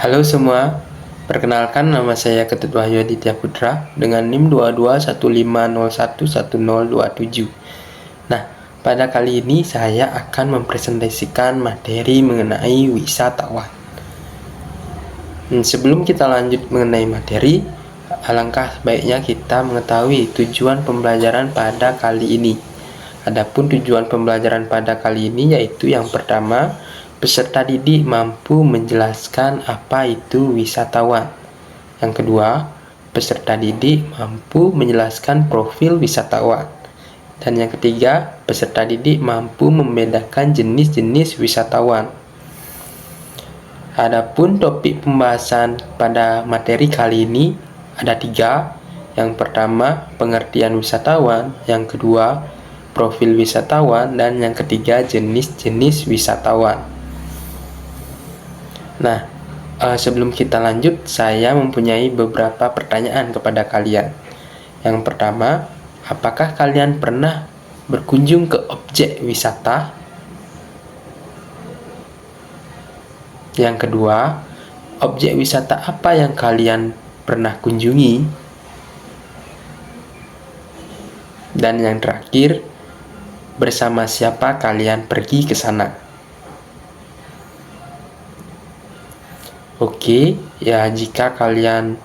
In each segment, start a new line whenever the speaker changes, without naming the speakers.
Halo semua, perkenalkan nama saya Ketut Wahyu Aditya Putra dengan NIM 2215011027. Nah, pada kali ini saya akan mempresentasikan materi mengenai wisatawan. Sebelum kita lanjut mengenai materi, alangkah baiknya kita mengetahui tujuan pembelajaran pada kali ini. Adapun tujuan pembelajaran pada kali ini yaitu yang pertama, peserta didik mampu menjelaskan apa itu wisatawan. Yang kedua, peserta didik mampu menjelaskan profil wisatawan. Dan yang ketiga, peserta didik mampu membedakan jenis-jenis wisatawan. Adapun topik pembahasan pada materi kali ini ada 3. Yang pertama, pengertian wisatawan. Yang kedua, profil wisatawan. Dan yang ketiga, jenis-jenis wisatawan. Nah, sebelum kita lanjut, saya mempunyai beberapa pertanyaan kepada kalian. Yang pertama, apakah kalian pernah berkunjung ke objek wisata? Yang kedua, objek wisata apa yang kalian pernah kunjungi? Dan yang terakhir, bersama siapa kalian pergi ke sana? Oke, ya jika kalian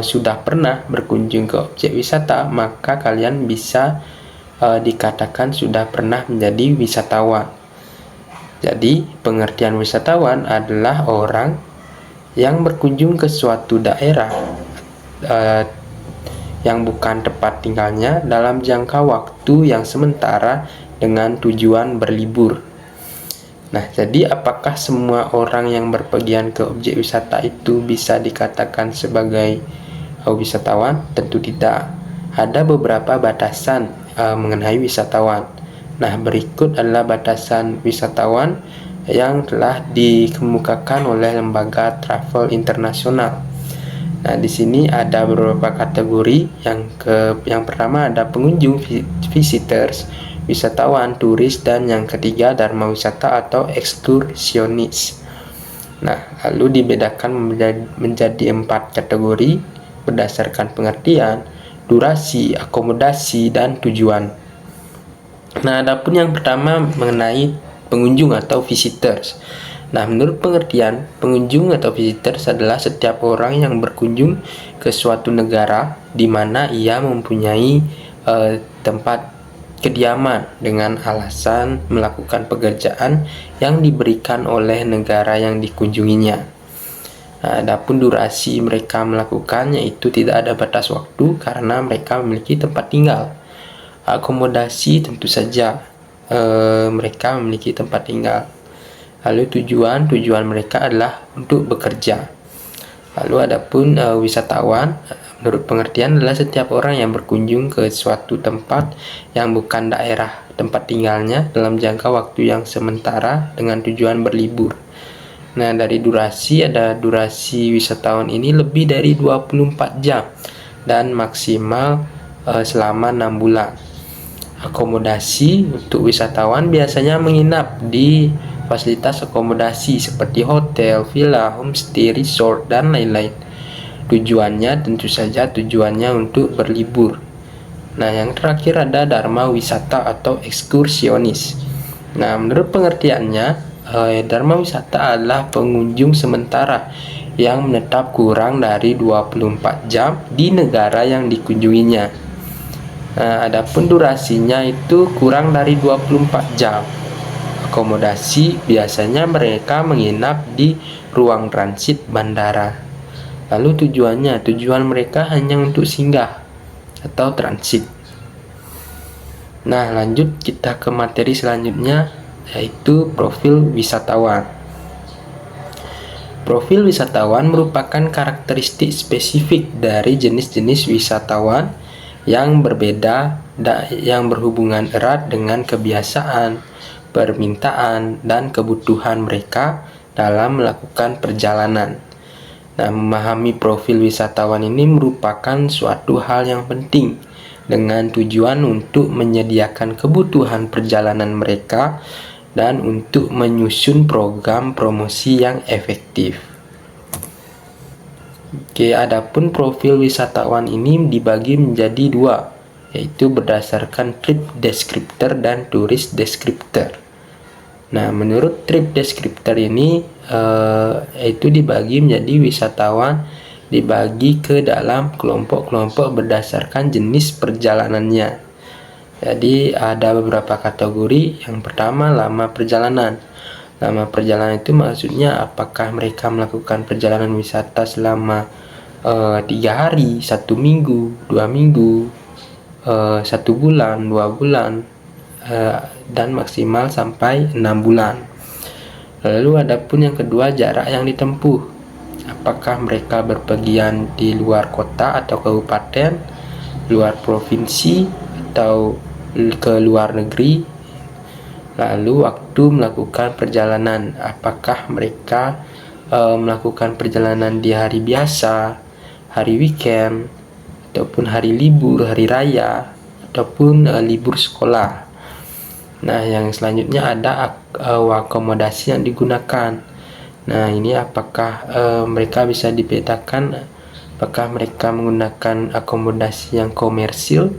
sudah pernah berkunjung ke objek wisata, maka kalian bisa dikatakan sudah pernah menjadi wisatawan. Jadi, pengertian wisatawan adalah orang yang berkunjung ke suatu daerah yang bukan tempat tinggalnya dalam jangka waktu yang sementara dengan tujuan berlibur. Nah, jadi apakah semua orang yang berpergian ke objek wisata itu bisa dikatakan sebagai wisatawan? Tentu tidak. Ada beberapa batasan mengenai wisatawan. Nah, berikut adalah batasan wisatawan yang telah dikemukakan oleh lembaga travel internasional. Nah, di sini ada beberapa kategori. Yang pertama ada pengunjung visitors, wisatawan, turis, dan yang ketiga dharma wisata atau ekskursionis. Nah, lalu dibedakan menjadi 4 kategori berdasarkan pengertian, durasi, akomodasi, dan tujuan. Nah, adapun yang pertama mengenai pengunjung atau visitors. Nah, menurut pengertian, pengunjung atau visitors adalah setiap orang yang berkunjung ke suatu negara di mana ia mempunyai tempat kediaman dengan alasan melakukan pekerjaan yang diberikan oleh negara yang dikunjunginya. Nah, adapun durasi mereka melakukannya itu tidak ada batas waktu karena mereka memiliki tempat tinggal. Akomodasi tentu saja mereka memiliki tempat tinggal. Lalu tujuan mereka adalah untuk bekerja. Lalu adapun wisatawan, menurut pengertian adalah setiap orang yang berkunjung ke suatu tempat yang bukan daerah tempat tinggalnya dalam jangka waktu yang sementara dengan tujuan berlibur. Nah, dari durasi, ada durasi wisatawan ini lebih dari 24 jam dan maksimal selama 6 bulan. Akomodasi untuk wisatawan biasanya menginap di fasilitas akomodasi seperti hotel, villa, homestay, resort, dan lain-lain. Tujuannya tentu saja tujuannya untuk berlibur. Nah, yang terakhir ada dharma wisata atau ekskursionis. Nah, menurut pengertiannya, dharma wisata adalah pengunjung sementara yang menetap kurang dari 24 jam di negara yang dikunjunginya. Nah, adapun durasinya itu kurang dari 24 jam. Akomodasi biasanya mereka menginap di ruang transit bandara. Lalu tujuan mereka hanya untuk singgah atau transit. Nah, lanjut kita ke materi selanjutnya, yaitu profil wisatawan. Profil wisatawan merupakan karakteristik spesifik dari jenis-jenis wisatawan yang berbeda yang berhubungan erat dengan kebiasaan, permintaan, dan kebutuhan mereka dalam melakukan perjalanan. Nah, memahami profil wisatawan ini merupakan suatu hal yang penting dengan tujuan untuk menyediakan kebutuhan perjalanan mereka dan untuk menyusun program promosi yang efektif. Oke, adapun profil wisatawan ini dibagi menjadi dua, yaitu berdasarkan trip descriptor dan tourist descriptor. Nah, menurut trip descriptor ini itu dibagi menjadi wisatawan dibagi ke dalam kelompok-kelompok berdasarkan jenis perjalanannya. Jadi ada beberapa kategori. Yang pertama, lama perjalanan. Lama perjalanan itu maksudnya apakah mereka melakukan perjalanan wisata selama 3 hari, 1 minggu, 2 minggu, 1 bulan, 2 bulan, dan maksimal sampai 6 bulan. Lalu adapun yang kedua, jarak yang ditempuh. Apakah mereka berpergian di luar kota atau kabupaten, luar provinsi, atau ke luar negeri. Lalu waktu melakukan perjalanan, apakah mereka melakukan perjalanan di hari biasa, hari weekend, ataupun hari libur, hari raya, ataupun libur sekolah. Nah, yang selanjutnya ada akomodasi yang digunakan. Nah, ini apakah mereka bisa dibedakan, apakah mereka menggunakan akomodasi yang komersil.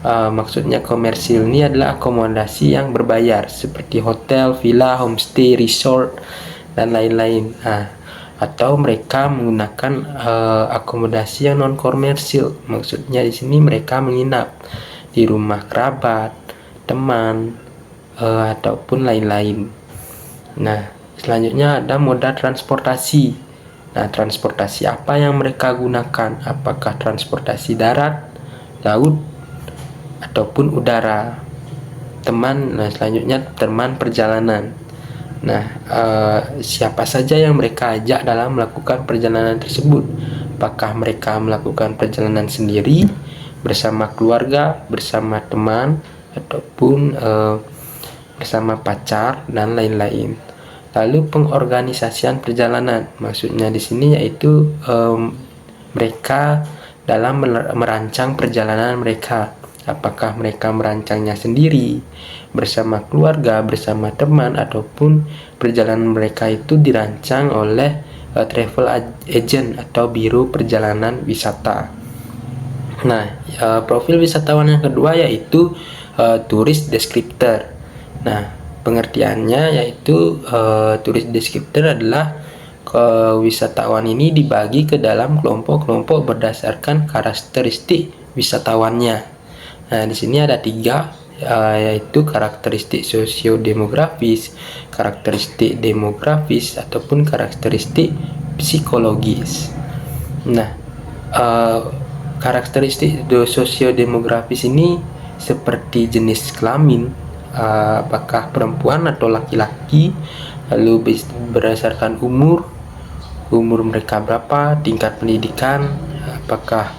Maksudnya komersil ini adalah akomodasi yang berbayar seperti hotel, villa, homestay, resort, dan lain-lain. Atau mereka menggunakan akomodasi yang non komersil. Maksudnya di sini mereka menginap di rumah kerabat, teman, ataupun lain-lain. Nah, selanjutnya ada moda transportasi. Nah, transportasi apa yang mereka gunakan? Apakah transportasi darat, laut, ataupun udara. Nah, selanjutnya teman perjalanan. Nah, siapa saja yang mereka ajak dalam melakukan perjalanan tersebut? Apakah mereka melakukan perjalanan sendiri, bersama keluarga, bersama teman, ataupun bersama pacar, dan lain-lain. Lalu pengorganisasian perjalanan, maksudnya di sini yaitu mereka dalam merancang perjalanan mereka. Apakah mereka merancangnya sendiri, bersama keluarga, bersama teman, ataupun perjalanan mereka itu dirancang oleh travel agent atau biro perjalanan wisata. Nah, profil wisatawan yang kedua yaitu tourist descriptor. Nah, pengertiannya yaitu tourist descriptor adalah wisatawan ini dibagi ke dalam kelompok-kelompok berdasarkan karakteristik wisatawannya. Nah, di sini ada 3, yaitu karakteristik sosiodemografis, karakteristik demografis, ataupun karakteristik psikologis. Nah, karakteristik sosiodemografis ini seperti jenis kelamin, apakah perempuan atau laki-laki, lalu berdasarkan umur mereka berapa, tingkat pendidikan, apakah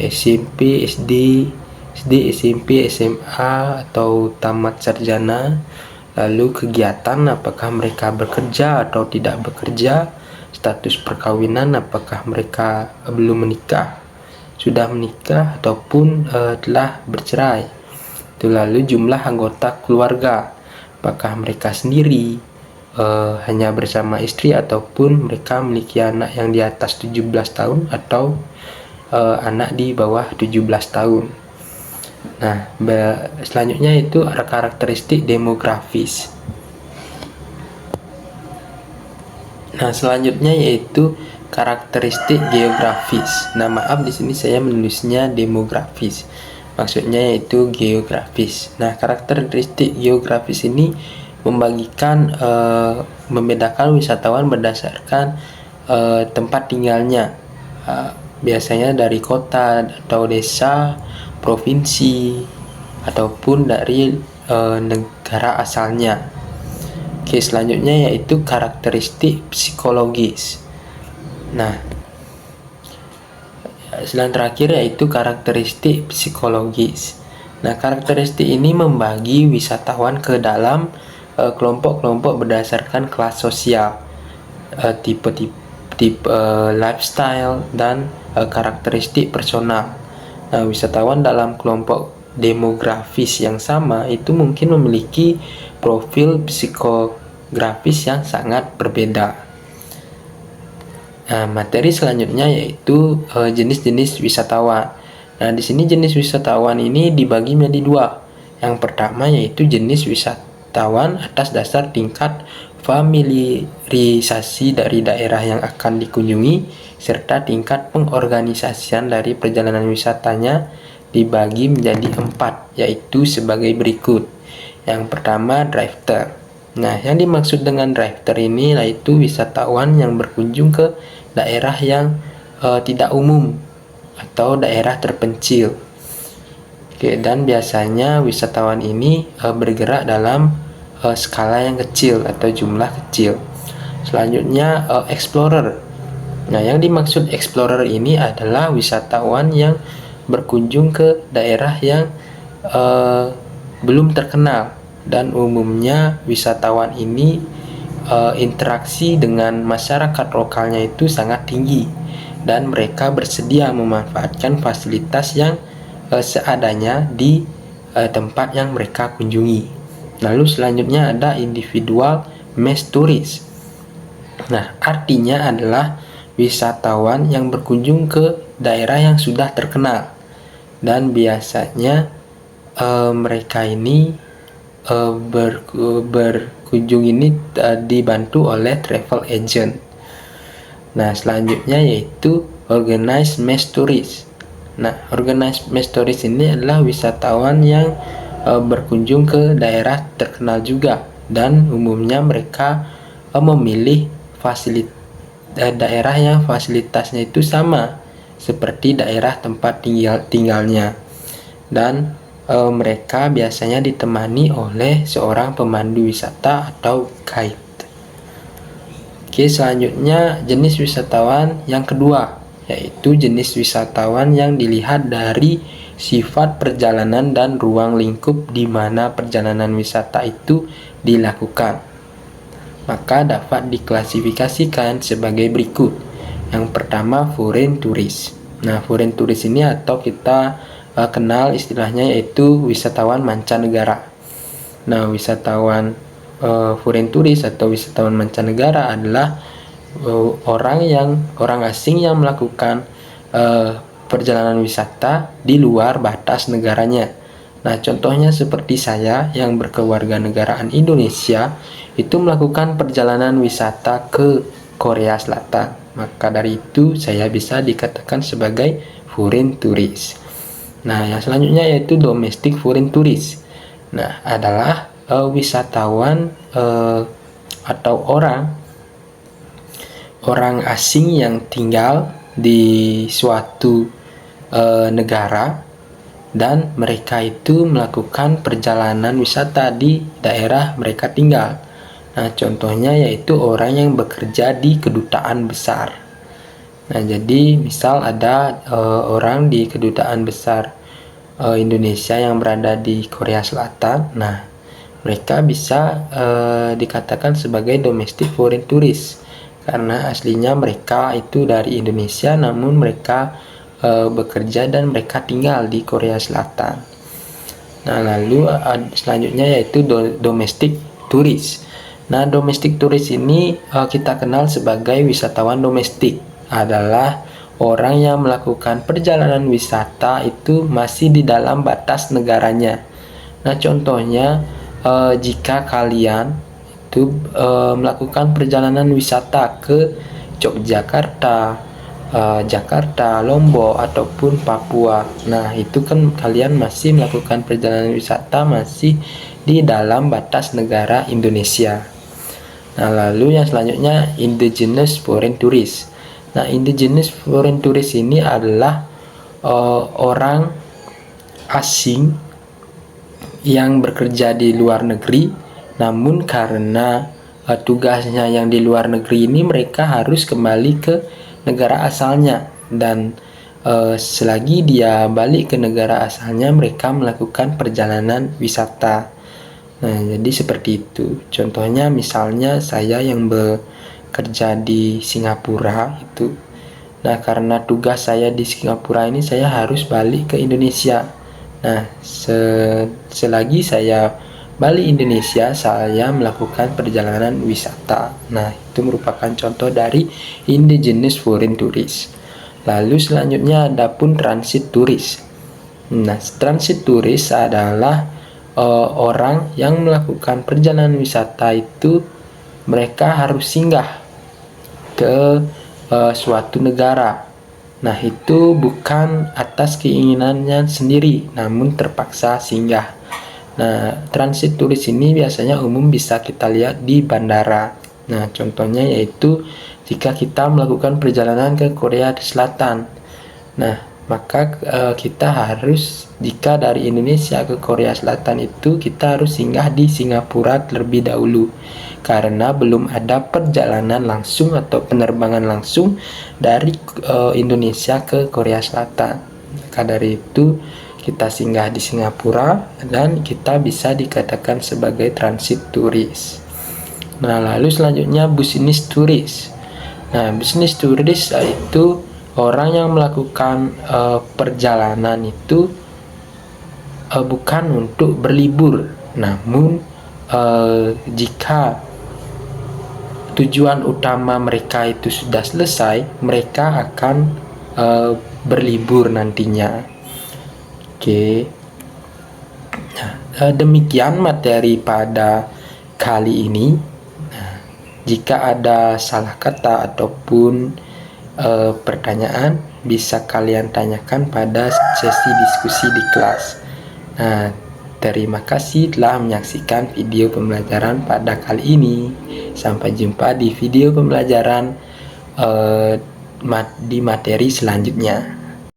SMP, SD, SMP, SMA, atau tamat sarjana. Lalu kegiatan, apakah mereka bekerja atau tidak bekerja, status perkawinan, apakah mereka belum menikah, sudah menikah, ataupun telah bercerai. Lalu jumlah anggota keluarga, apakah mereka sendiri, hanya bersama istri, ataupun mereka memiliki anak yang di atas 17 tahun atau anak di bawah 17 tahun. Nah, selanjutnya itu ada karakteristik demografis. Nah, selanjutnya yaitu karakteristik geografis. Nah, maaf di sini saya menulisnya demografis. Maksudnya yaitu geografis. Nah, karakteristik geografis ini membedakan wisatawan berdasarkan tempat tinggalnya. Biasanya dari kota atau desa, provinsi, ataupun dari negara asalnya. Oke, selanjutnya yaitu karakteristik psikologis. Nah, terakhir yaitu karakteristik psikologis. Nah, karakteristik ini membagi wisatawan ke dalam kelompok-kelompok berdasarkan kelas sosial, tipe lifestyle, dan karakteristik personal. Nah, wisatawan dalam kelompok demografis yang sama itu mungkin memiliki profil psikografis yang sangat berbeda. Nah, materi selanjutnya yaitu jenis-jenis wisatawan. Nah, di sini jenis wisatawan ini dibagi menjadi dua. Yang pertama yaitu jenis wisatawan atas dasar tingkat familiarisasi dari daerah yang akan dikunjungi serta tingkat pengorganisasian dari perjalanan wisatanya dibagi menjadi 4, yaitu sebagai berikut. Yang pertama, drifter. Nah, yang dimaksud dengan drifter ini yaitu wisatawan yang berkunjung ke daerah yang tidak umum atau daerah terpencil. Oke, dan biasanya wisatawan ini bergerak dalam skala yang kecil atau jumlah kecil. Selanjutnya, explorer. Nah, yang dimaksud explorer ini adalah wisatawan yang berkunjung ke daerah yang belum terkenal, dan umumnya wisatawan ini interaksi dengan masyarakat lokalnya itu sangat tinggi dan mereka bersedia memanfaatkan fasilitas yang seadanya di tempat yang mereka kunjungi. Lalu selanjutnya ada individual mass tourist. Nah, artinya adalah wisatawan yang berkunjung ke daerah yang sudah terkenal dan biasanya mereka ini berkunjung ini dibantu oleh travel agent. Nah, selanjutnya yaitu organized mass tourist. Nah, organized mass tourist ini adalah wisatawan yang berkunjung ke daerah terkenal juga dan umumnya mereka memilih daerah yang fasilitasnya itu sama seperti daerah tempat tinggalnya dan mereka biasanya ditemani oleh seorang pemandu wisata atau guide. Oke, selanjutnya jenis wisatawan yang kedua, yaitu jenis wisatawan yang dilihat dari sifat perjalanan dan ruang lingkup di mana perjalanan wisata itu dilakukan. Maka dapat diklasifikasikan sebagai berikut. Yang pertama, foreign tourist. Nah, foreign tourist ini atau kita kenal istilahnya yaitu wisatawan mancanegara. Nah, wisatawan foreign tourist atau wisatawan mancanegara adalah orang asing yang melakukan perjalanan wisata di luar batas negaranya. Nah, contohnya seperti saya yang berkewarganegaraan Indonesia itu melakukan perjalanan wisata ke Korea Selatan. Maka dari itu saya bisa dikatakan sebagai foreign tourist. Nah, yang selanjutnya yaitu domestic foreign tourist. Nah, adalah wisatawan atau orang asing yang tinggal di suatu negara dan mereka itu melakukan perjalanan wisata di daerah mereka tinggal. Nah, contohnya yaitu orang yang bekerja di kedutaan besar. Nah, jadi misal ada orang di kedutaan besar Indonesia yang berada di Korea Selatan. Nah, mereka bisa dikatakan sebagai domestic foreign tourist karena aslinya mereka itu dari Indonesia namun mereka bekerja dan mereka tinggal di Korea Selatan. Nah, lalu selanjutnya yaitu domestic tourist. Nah, domestic tourist ini kita kenal sebagai wisatawan domestik, adalah orang yang melakukan perjalanan wisata itu masih di dalam batas negaranya. Nah, contohnya jika kalian itu melakukan perjalanan wisata ke Yogyakarta, Jakarta, Lombok ataupun Papua. Nah, itu kan kalian masih melakukan perjalanan wisata masih di dalam batas negara Indonesia. Nah, lalu yang selanjutnya indigenous foreign tourist. Nah, indigenous foreign tourist ini adalah orang asing yang bekerja di luar negeri, namun karena tugasnya yang di luar negeri ini mereka harus kembali ke negara asalnya dan selagi dia balik ke negara asalnya mereka melakukan perjalanan wisata. Nah, jadi seperti itu. Contohnya misalnya saya yang bekerja di Singapura itu. Nah, karena tugas saya di Singapura ini saya harus balik ke Indonesia. Nah, selagi saya Bali Indonesia saya melakukan perjalanan wisata. Nah, itu merupakan contoh dari indigenous foreign tourist. Lalu selanjutnya ada pun transit turis. Nah, transit turis adalah orang yang melakukan perjalanan wisata itu mereka harus singgah ke suatu negara. Nah, itu bukan atas keinginannya sendiri, namun terpaksa singgah. Nah, transit turis ini biasanya umum bisa kita lihat di bandara. Nah, contohnya yaitu jika kita melakukan perjalanan ke Korea Selatan. Nah, maka kita harus, jika dari Indonesia ke Korea Selatan itu kita harus singgah di Singapura terlebih dahulu, karena belum ada perjalanan langsung atau penerbangan langsung dari Indonesia ke Korea Selatan. Maka dari itu kita singgah di Singapura dan kita bisa dikatakan sebagai transit turis. Nah, lalu selanjutnya business turis. Nah, business turis itu orang yang melakukan perjalanan itu bukan untuk berlibur, namun jika tujuan utama mereka itu sudah selesai, mereka akan berlibur nantinya. Oke. Nah, demikian materi pada kali ini. Nah, jika ada salah kata ataupun pertanyaan, bisa kalian tanyakan pada sesi diskusi di kelas. Nah, terima kasih telah menyaksikan video pembelajaran pada kali ini. Sampai jumpa di video pembelajaran di materi selanjutnya.